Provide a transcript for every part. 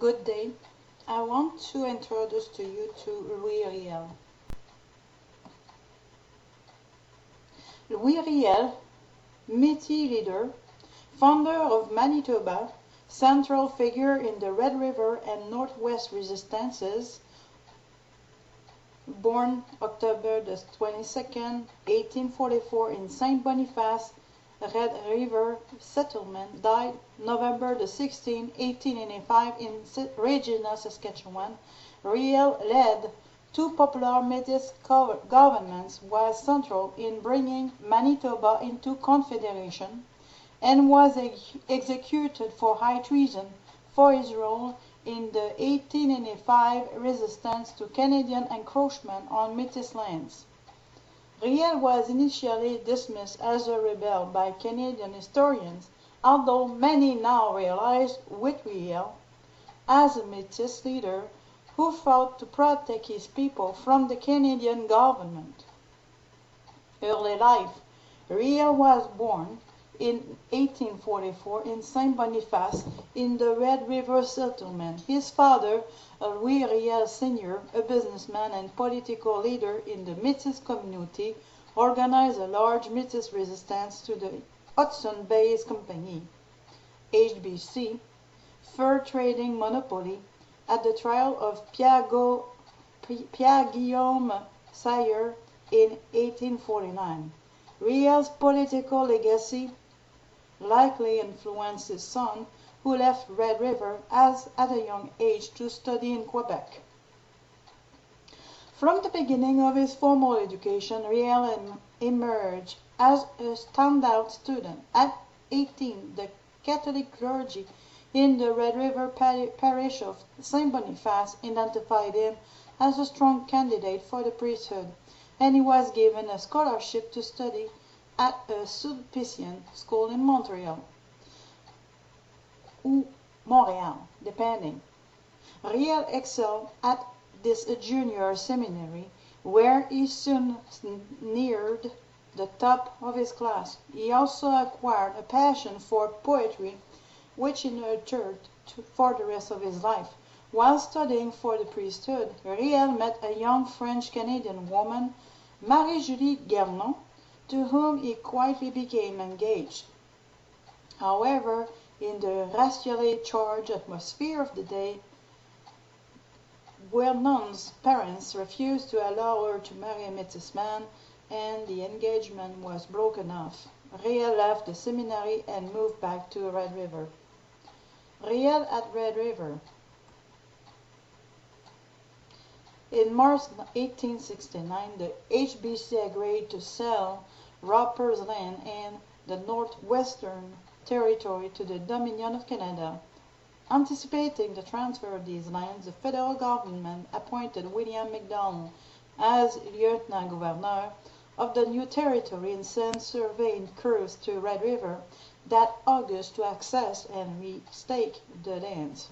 Good day. I want to introduce to you to Louis Riel. Louis Riel, Métis leader, founder of Manitoba, central figure in the Red River and Northwest resistances, born October the 22nd, 1844 in Saint Boniface, Red River settlement, died November the 16th, 1885 in Regina, Saskatchewan. Riel led two popular Métis governments, was central in bringing Manitoba into Confederation, and was executed for high treason for his role in the 1885 resistance to Canadian encroachment on Métis lands. Riel was initially dismissed as a rebel by Canadian historians, although many now realize with Riel as a Métis leader who fought to protect his people from the Canadian government. Early life. Riel was born in 1844 in Saint Boniface in the Red River settlement. His father, Louis Riel Sr., a businessman and political leader in the Métis community, organized a large Métis resistance to the Hudson Bay Company, HBC, fur trading monopoly, at the trial of Pierre-Guillaume Sayer in 1849. Riel's political legacy likely influenced his son, who left Red River at a young age to study in Quebec. From the beginning of his formal education, Riel emerged as a standout student. At 18, the Catholic clergy in the Red River parish of Saint Boniface identified him as a strong candidate for the priesthood, and he was given a scholarship to study at a Sulpician school in Montreal, or Montreal, depending. Riel excelled at this junior seminary, where he soon neared the top of his class. He also acquired a passion for poetry, which he nurtured for the rest of his life. While studying for the priesthood, Riel met a young French-Canadian woman, Marie-Julie Gernon, to whom he quietly became engaged. However, in the racially charged atmosphere of the day, Gernon's parents refused to allow her to marry a Métis man, and the engagement was broken off. Riel left the seminary and moved back to Red River. Riel at Red River. In March 1869, the HBC agreed to sell Roper's Land and the Northwestern Territory to the Dominion of Canada. Anticipating the transfer of these lands, the federal government appointed William MacDonald as lieutenant governor of the new territory and sent surveying crews to Red River that August to access and restake the lands.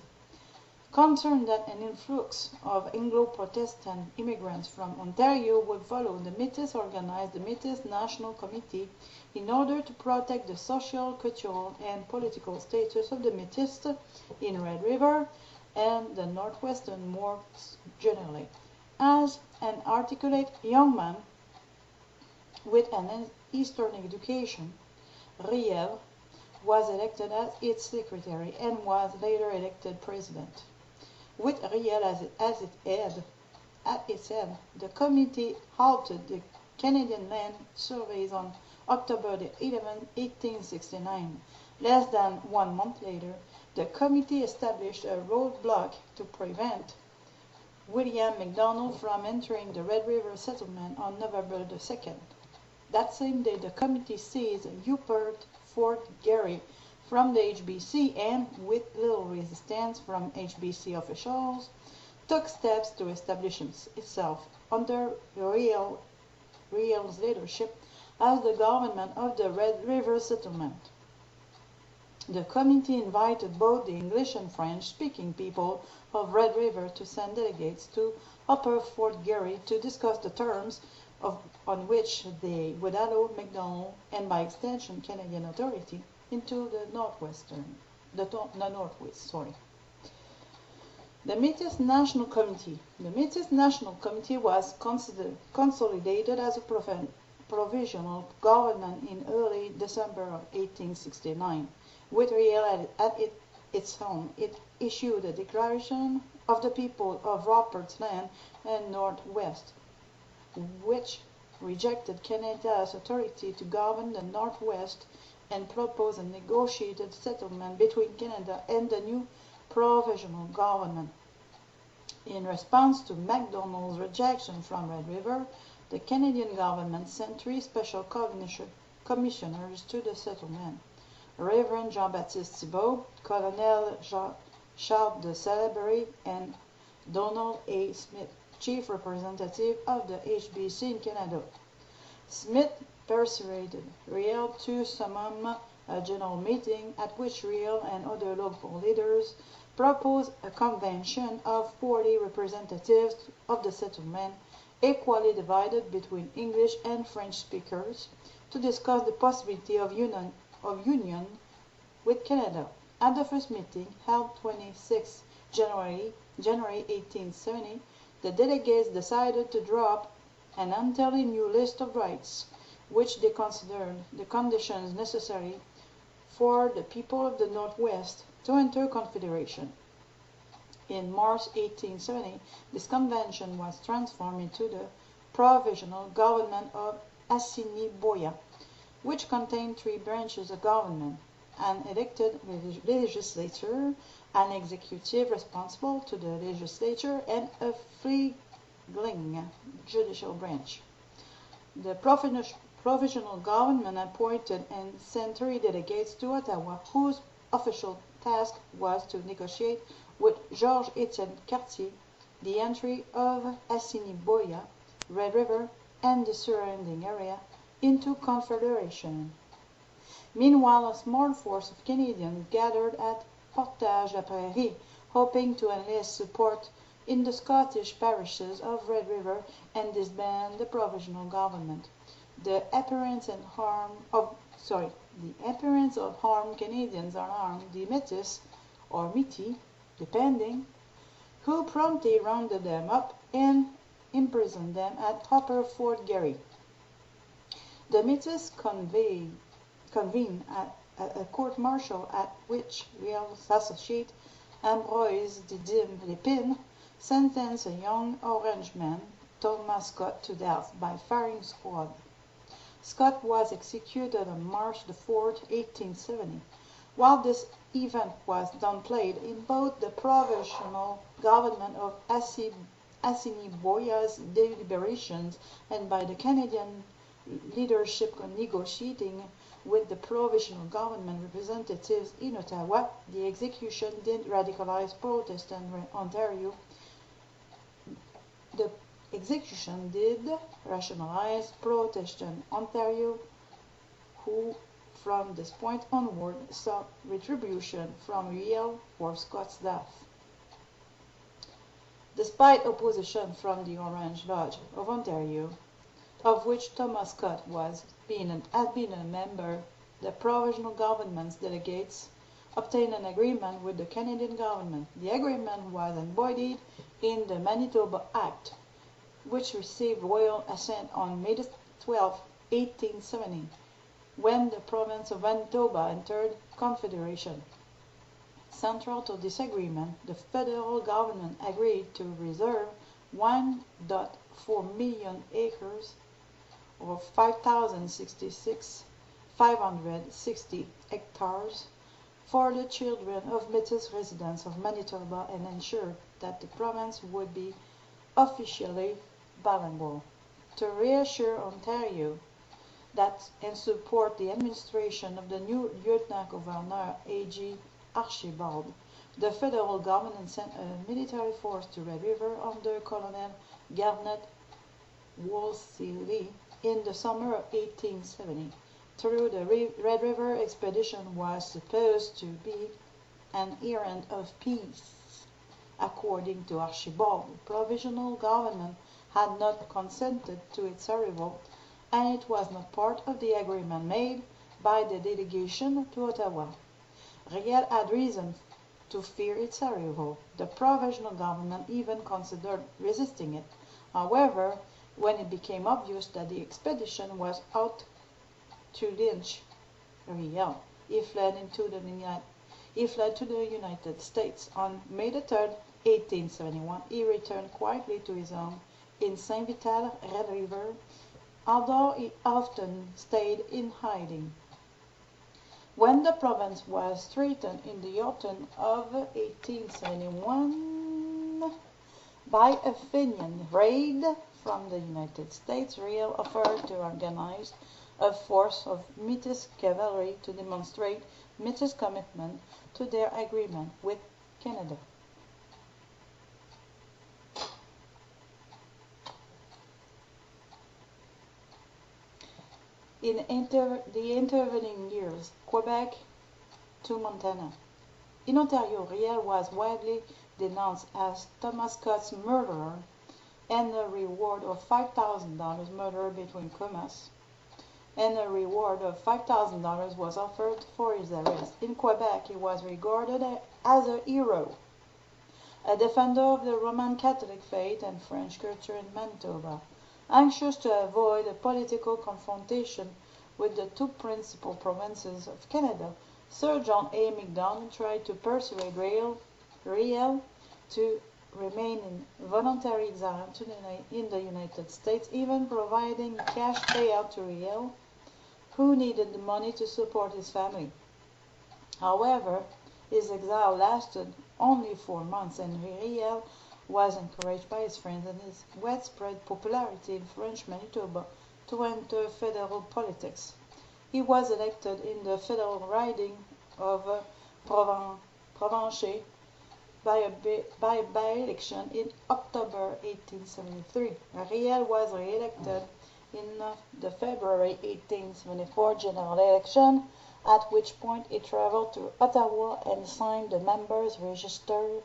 Concerned that an influx of Anglo-Protestant immigrants from Ontario would follow, the Métis organized the Métis National Committee in order to protect the social, cultural, and political status of the Métis in Red River and the Northwestern more generally. As an articulate young man with an Eastern education, Riel was elected as its secretary and was later elected president. With Riel at its head, the committee halted the Canadian land surveys on October 11, 1869. Less than 1 month later, the committee established a roadblock to prevent William MacDonald from entering the Red River settlement on November the 2nd. That same day, the committee seized Rupert Fort Garry from the HBC and, with little resistance from HBC officials, took steps to establish itself under Riel's leadership as the government of the Red River settlement. The committee invited both the English and French-speaking people of Red River to send delegates to Upper Fort Garry to discuss the terms on which they would allow MacDonald and by extension Canadian authority into the Northwest. The Métis National Committee. The Métis National Committee was consolidated as a provisional government in early December of 1869. With Riel at its helm, it issued a declaration of the people of Rupert's Land and Northwest, which rejected Canada's authority to govern the Northwest and proposed a negotiated settlement between Canada and the new provisional government. In response to Macdonald's rejection from Red River, the Canadian government sent 3 special commissioners to the settlement: Reverend Jean-Baptiste Thibault, Colonel Charles de Salaberry, and Donald A. Smith, chief representative of the HBC in Canada. Smith persuaded Riel to summon a general meeting at which Riel and other local leaders proposed a convention of 40 representatives of the settlement, equally divided between English and French speakers, to discuss the possibility of union with Canada. At the first meeting, held 26 January 1870, the delegates decided to draw up an entirely new list of rights, which they considered the conditions necessary for the people of the Northwest to enter Confederation. In March 1870, this convention was transformed into the Provisional Government of Assiniboia, which contained 3 branches of government: an elected legislature, an executive responsible to the legislature, and a fledgling judicial branch. The provisional government appointed and sent 3 delegates to Ottawa, whose official task was to negotiate with Georges-Étienne Cartier the entry of Assiniboia, Red River, and the surrounding area into Confederation. Meanwhile, a small force of Canadians gathered at Portage-la-Prairie, hoping to enlist support in the Scottish parishes of Red River and disband the provisional government. The appearance of armed Canadians unarmed the Métis, or Métis, depending, who promptly rounded them up and imprisoned them at Upper Fort Garry. The Métis convened a court-martial at which Riel's associate, Ambroise Didim Lépine, sentenced a young Orangeman, Thomas Scott, to death by firing squad. Scott was executed on March 4, 1870. While this event was downplayed in both the provisional government of Assiniboia's deliberations and by the Canadian leadership negotiating with the provisional government representatives in Ottawa, the execution did radicalize Protestant Ontario. The execution did rationalize Protestant Ontario, who from this point onward sought retribution from Riel for Scott's death. Despite opposition from the Orange Lodge of Ontario, of which Thomas Scott had been a member, the provisional government's delegates obtained an agreement with the Canadian government. The agreement was embodied in the Manitoba Act, which received royal assent on May 12, 1870, when the province of Manitoba entered Confederation. Central to this agreement, the federal government agreed to reserve 1.4 million acres, or 560 hectares, for the children of Métis residents of Manitoba and ensured that the province would be officially bilingual. To reassure Ontario that and support the administration of the new Lieutenant Governor A.G. Archibald, the federal government sent a military force to Red River under Colonel Garnet Wolseley in the summer of 1870. Through the Red River expedition was supposed to be an errand of peace. According to Archibald, the provisional government had not consented to its arrival, and it was not part of the agreement made by the delegation to Ottawa. Riel had reason to fear its arrival. The provisional government even considered resisting it. However, when it became obvious that the expedition was out to lynch Riel, he fled to the United States. On May 3, 1871, he returned quietly to his home in Saint-Vital, Red River, although he often stayed in hiding. When the province was threatened in the autumn of 1871 by a Fenian raid from the United States, Riel offered to organize a force of Métis cavalry to demonstrate Métis' commitment to their agreement with Canada. In the intervening years, Quebec to Montana. In Ontario, Riel was widely denounced as Thomas Scott's murderer, and a reward of $5,000 murder between commas, and a reward of $5,000 was offered for his arrest. In Quebec, he was regarded as a hero, a defender of the Roman Catholic faith and French culture in Manitoba. Anxious to avoid a political confrontation with the two principal provinces of Canada, Sir John A. Macdonald tried to persuade Riel to remain in voluntary exile in the United States, even providing cash payout to Riel, who needed the money to support his family. However, his exile lasted only 4 months, and Riel was encouraged by his friends and his widespread popularity in French Manitoba to enter federal politics. He was elected in the federal riding of Provencher by a by-election in October 1873. Riel was re-elected in the February 1874 general election, at which point he traveled to Ottawa and signed the members' register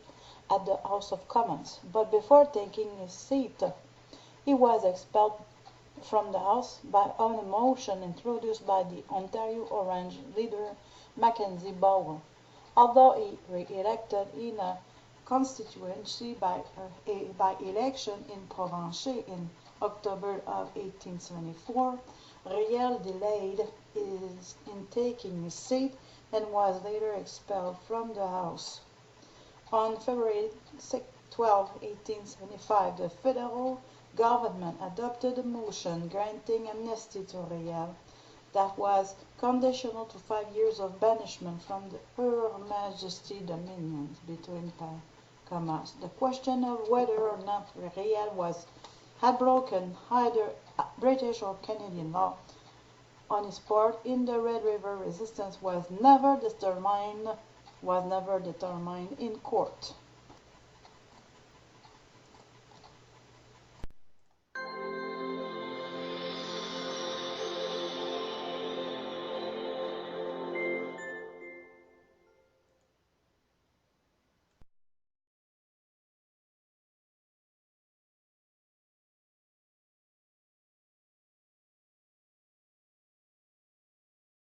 at the House of Commons. But before taking his seat, he was expelled from the House on a motion introduced by the Ontario Orange leader Mackenzie Bowell. Although he re-elected in a constituency by election in Provencher in October of 1874, Riel delayed in taking his seat and was later expelled from the House. On February 12, 1875, the federal government adopted a motion granting amnesty to Riel that was conditional to 5 years of banishment from the Her Majesty's dominions between commas. The question of whether or not Riel had broken either British or Canadian law on his part in the Red River resistance was never determined in court.